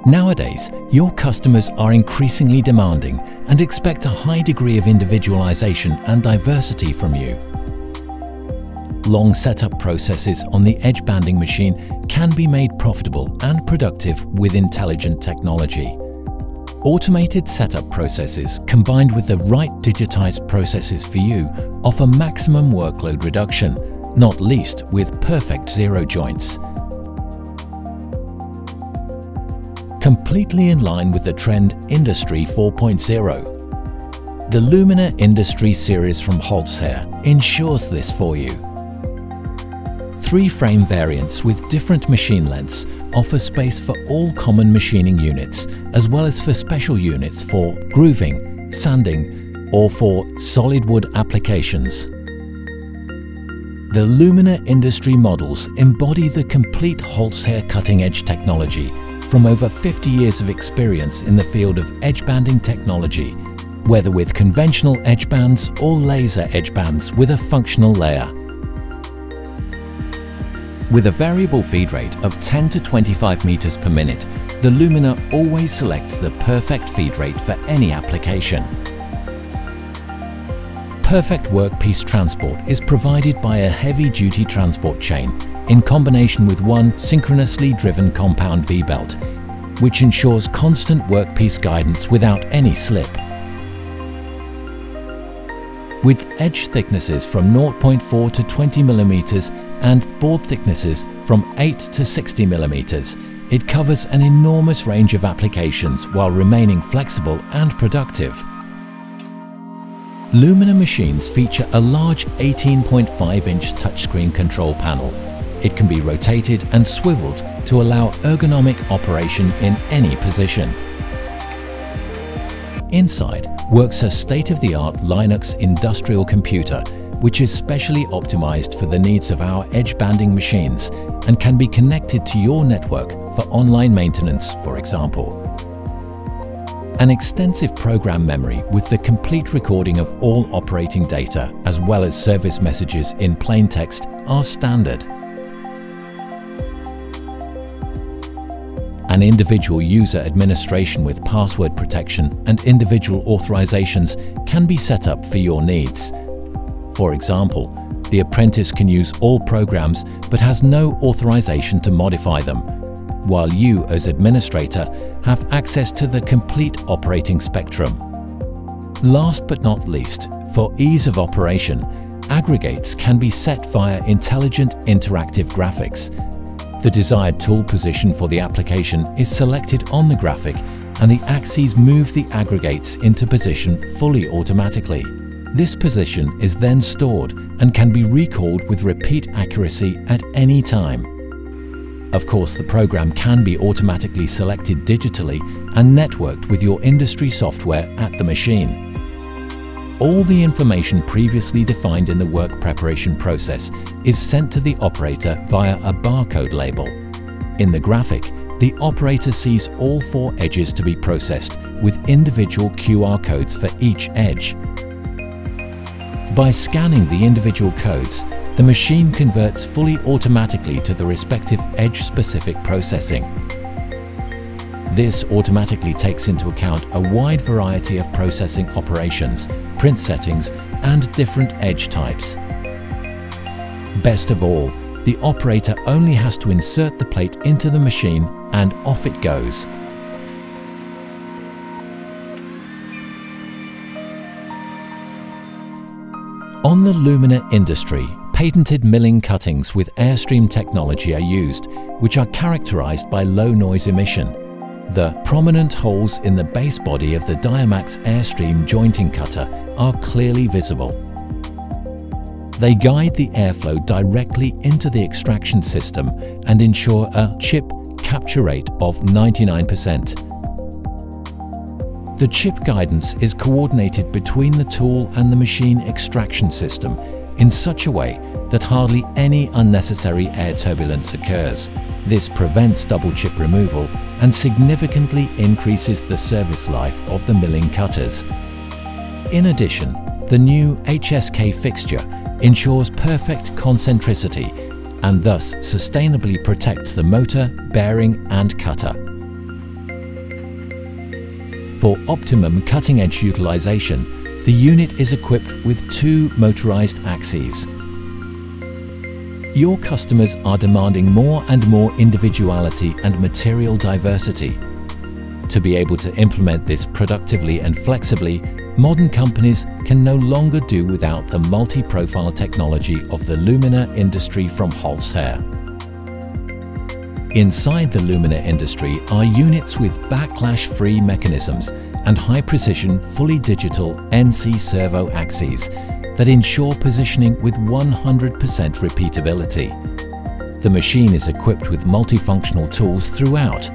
Nowadays, your customers are increasingly demanding and expect a high degree of individualization and diversity from you. Long setup processes on the edge banding machine can be made profitable and productive with intelligent technology. Automated setup processes combined with the right digitized processes for you offer maximum workload reduction, not least with perfect zero joints. Completely in line with the trend Industry 4.0. The Lumina Industry series from Holzherr ensures this for you. 3 frame variants with different machine lengths offer space for all common machining units, as well as for special units for grooving, sanding, or for solid wood applications. The Lumina Industry models embody the complete Holzherr cutting-edge technology from over 50 years of experience in the field of edge banding technology, whether with conventional edge bands or laser edge bands with a functional layer. With a variable feed rate of 10 to 25 meters per minute, the Lumina always selects the perfect feed rate for any application. Perfect workpiece transport is provided by a heavy-duty transport chain in combination with one synchronously driven compound V-belt, which ensures constant workpiece guidance without any slip. With edge thicknesses from 0.4 to 20 mm and board thicknesses from 8 to 60 mm, it covers an enormous range of applications while remaining flexible and productive. Lumina machines feature a large 18.5-inch touchscreen control panel. It can be rotated and swiveled to allow ergonomic operation in any position. Inside works a state-of-the-art Linux industrial computer, which is specially optimized for the needs of our edge banding machines and can be connected to your network for online maintenance, for example. An extensive program memory with the complete recording of all operating data as well as service messages in plain text are standard. An individual user administration with password protection and individual authorizations can be set up for your needs. For example, the apprentice can use all programs but has no authorization to modify them, while you as administrator have access to the complete operating spectrum. Last but not least, for ease of operation, aggregates can be set via intelligent interactive graphics. The desired tool position for the application is selected on the graphic and the axes move the aggregates into position fully automatically. This position is then stored and can be recalled with repeat accuracy at any time. Of course, the program can be automatically selected digitally and networked with your industry software at the machine. All the information previously defined in the work preparation process is sent to the operator via a barcode label. In the graphic, the operator sees all 4 edges to be processed with individual QR codes for each edge. By scanning the individual codes, the machine converts fully automatically to the respective edge-specific processing. This automatically takes into account a wide variety of processing operations, print settings, and different edge types. Best of all, the operator only has to insert the plate into the machine and off it goes. On the Lumina Industry, patented milling cuttings with Airstream technology are used, which are characterized by low noise emission. The prominent holes in the base body of the Diamax Airstream jointing cutter are clearly visible. They guide the airflow directly into the extraction system and ensure a chip capture rate of 99%. The chip guidance is coordinated between the tool and the machine extraction system in such a way that hardly any unnecessary air turbulence occurs. This prevents double chip removal and significantly increases the service life of the milling cutters. In addition, the new HSK fixture ensures perfect concentricity and thus sustainably protects the motor, bearing and cutter. For optimum cutting-edge utilization, the unit is equipped with 2 motorized axes. Your customers are demanding more and more individuality and material diversity. To be able to implement this productively and flexibly, modern companies can no longer do without the multi-profile technology of the Lumina Industry from Holzherr. Inside the Lumina Industry are units with backlash-free mechanisms and high-precision, fully digital NC servo axes that ensure positioning with 100% repeatability. The machine is equipped with multifunctional tools throughout.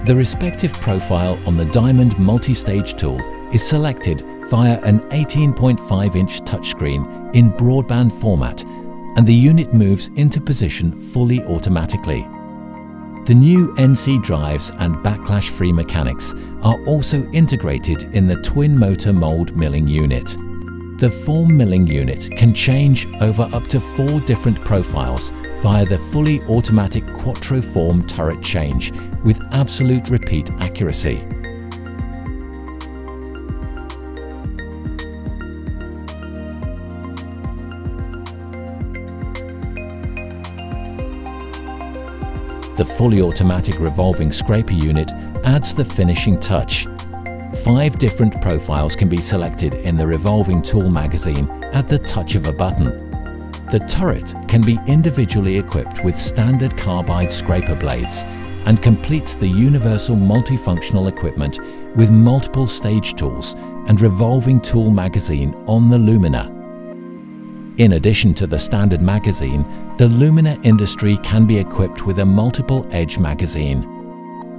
The respective profile on the Diamond multi-stage tool is selected via an 18.5-inch touchscreen in broadband format, and the unit moves into position fully automatically. The new NC drives and backlash-free mechanics are also integrated in the twin-motor mold milling unit. The form milling unit can change over up to 4 different profiles via the fully automatic Quattro form turret change with absolute repeat accuracy. The fully automatic revolving scraper unit adds the finishing touch. 5 different profiles can be selected in the revolving tool magazine at the touch of a button. The turret can be individually equipped with standard carbide scraper blades and completes the universal multifunctional equipment with multiple stage tools and revolving tool magazine on the Lumina. In addition to the standard magazine, the Lumina Industry can be equipped with a multiple edge magazine.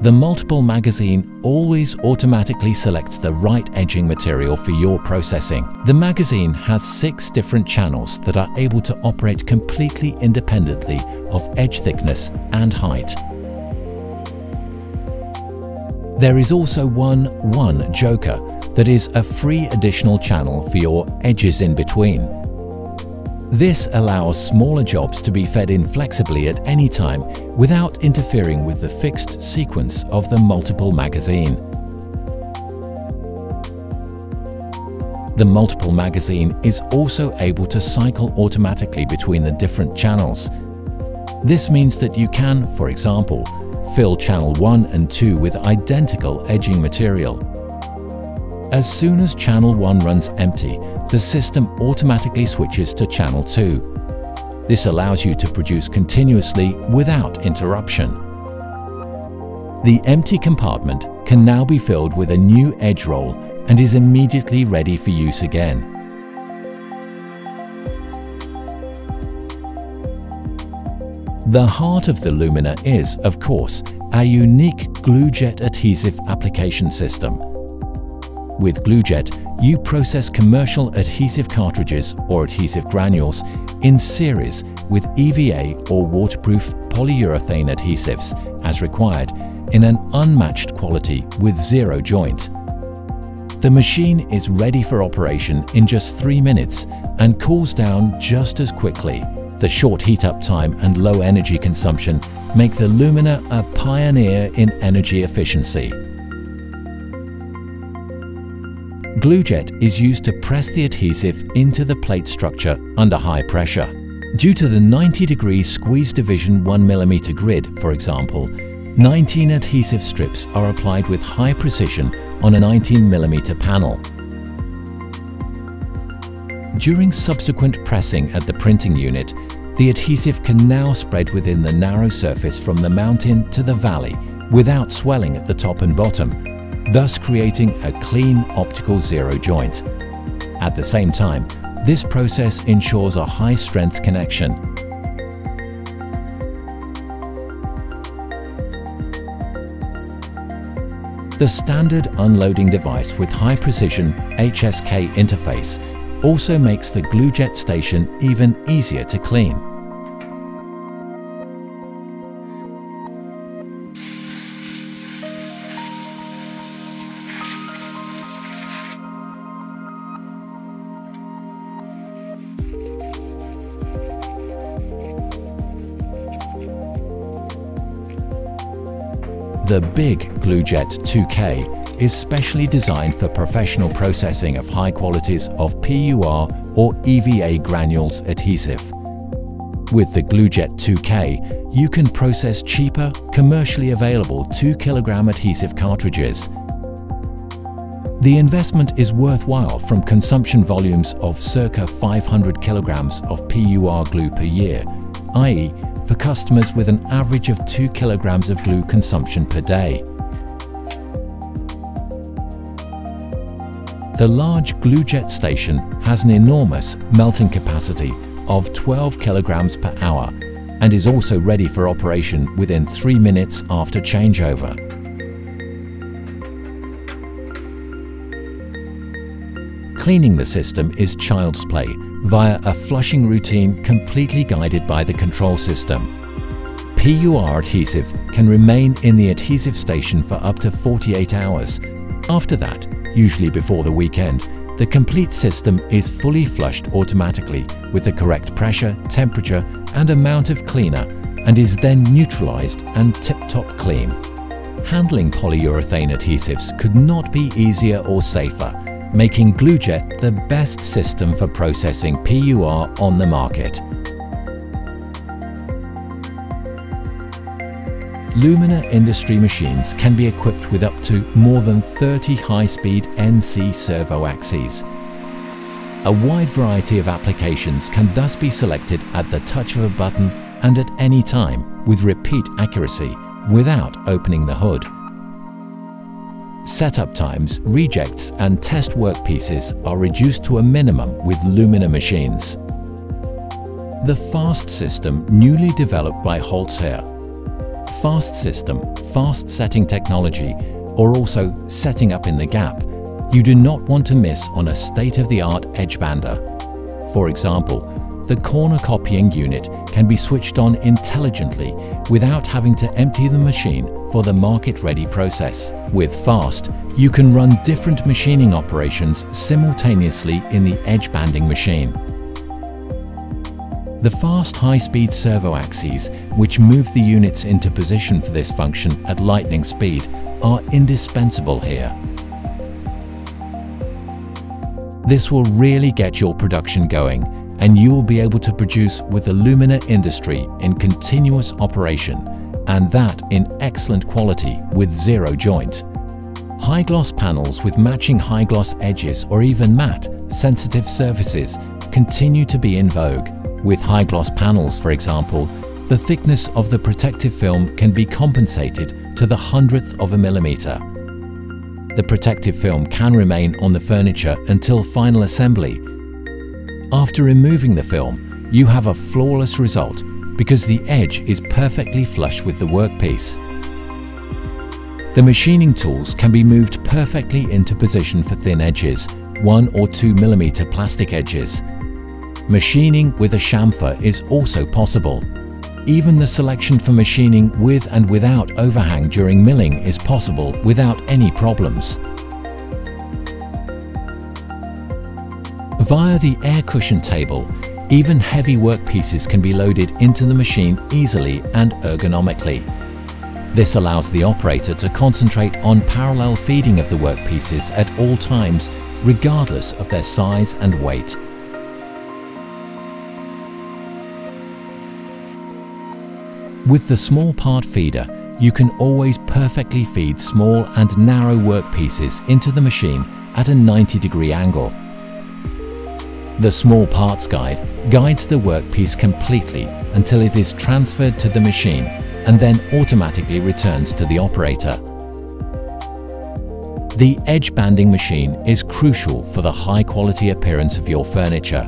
The multiple magazine always automatically selects the right edging material for your processing. The magazine has 6 different channels that are able to operate completely independently of edge thickness and height. There is also one joker that is a free additional channel for your edges in between. This allows smaller jobs to be fed in flexibly at any time without interfering with the fixed sequence of the multiple magazine. The multiple magazine is also able to cycle automatically between the different channels. This means that you can, for example, fill channel 1 and 2 with identical edging material. As soon as channel 1 runs empty, the system automatically switches to channel 2. This allows you to produce continuously without interruption. The empty compartment can now be filled with a new edge roll and is immediately ready for use again. The heart of the Lumina is, of course, our unique GlueJet adhesive application system. With GlueJet, you process commercial adhesive cartridges or adhesive granules in series with EVA or waterproof polyurethane adhesives as required in an unmatched quality with 0 joint. The machine is ready for operation in just 3 minutes and cools down just as quickly. The short heat-up time and low energy consumption make the Lumina a pioneer in energy efficiency. GlueJet is used to press the adhesive into the plate structure under high pressure. Due to the 90-degree squeeze division 1mm grid, for example, 19 adhesive strips are applied with high precision on a 19mm panel. During subsequent pressing at the printing unit, the adhesive can now spread within the narrow surface from the mountain to the valley without swelling at the top and bottom, thus creating a clean optical 0 joint. At the same time, this process ensures a high-strength connection. The standard unloading device with high-precision HSK interface also makes the GlueJet station even easier to clean. The big GlueJet 2K is specially designed for professional processing of high qualities of PUR or EVA granules adhesive. With the GlueJet 2K, you can process cheaper, commercially available 2 kg adhesive cartridges. The investment is worthwhile from consumption volumes of circa 500 kg of PUR glue per year, i.e. for customers with an average of 2 kg of glue consumption per day. The large GlueJet station has an enormous melting capacity of 12 kg per hour and is also ready for operation within 3 minutes after changeover. Cleaning the system is child's play via a flushing routine completely guided by the control system. PUR adhesive can remain in the adhesive station for up to 48 hours. After that, usually before the weekend, the complete system is fully flushed automatically with the correct pressure, temperature and amount of cleaner and is then neutralized and tip-top clean. Handling polyurethane adhesives could not be easier or safer, making GlueJet the best system for processing PUR on the market. Lumina Industry machines can be equipped with up to more than 30 high-speed NC servo axes. A wide variety of applications can thus be selected at the touch of a button and at any time with repeat accuracy without opening the hood. Setup times, rejects and test workpieces are reduced to a minimum with Lumina machines. The FAST system, newly developed by Holzherr. FAST system, fast setting technology, or also setting up in the gap, you do not want to miss on a state-of-the-art edge bander. For example, the corner copying unit can be switched on intelligently without having to empty the machine for the market-ready process. With FAST, you can run different machining operations simultaneously in the edge banding machine. The fast high-speed servo axes, which move the units into position for this function at lightning speed, are indispensable here. This will really get your production going, and you will be able to produce with the Lumina Industry in continuous operation, and that in excellent quality with zero joint. High gloss panels with matching high gloss edges or even matte, sensitive surfaces continue to be in vogue. With high gloss panels, for example, the thickness of the protective film can be compensated to the 100th of a millimeter. The protective film can remain on the furniture until final assembly. After removing the film, you have a flawless result because the edge is perfectly flush with the workpiece. The machining tools can be moved perfectly into position for thin edges, 1 or 2 millimeter plastic edges. Machining with a chamfer is also possible. Even the selection for machining with and without overhang during milling is possible without any problems. Via the air cushion table, even heavy workpieces can be loaded into the machine easily and ergonomically. This allows the operator to concentrate on parallel feeding of the workpieces at all times, regardless of their size and weight. With the small part feeder, you can always perfectly feed small and narrow workpieces into the machine at a 90-degree angle. The small parts guide guides the workpiece completely until it is transferred to the machine and then automatically returns to the operator. The edge banding machine is crucial for the high-quality appearance of your furniture.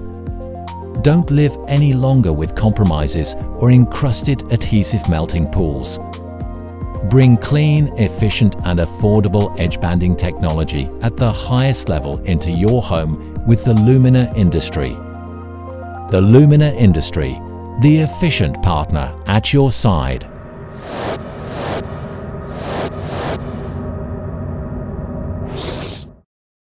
Don't live any longer with compromises or encrusted adhesive melting pools. Bring clean, efficient and affordable edge banding technology at the highest level into your home with the Lumina Industry. The Lumina Industry, the efficient partner at your side.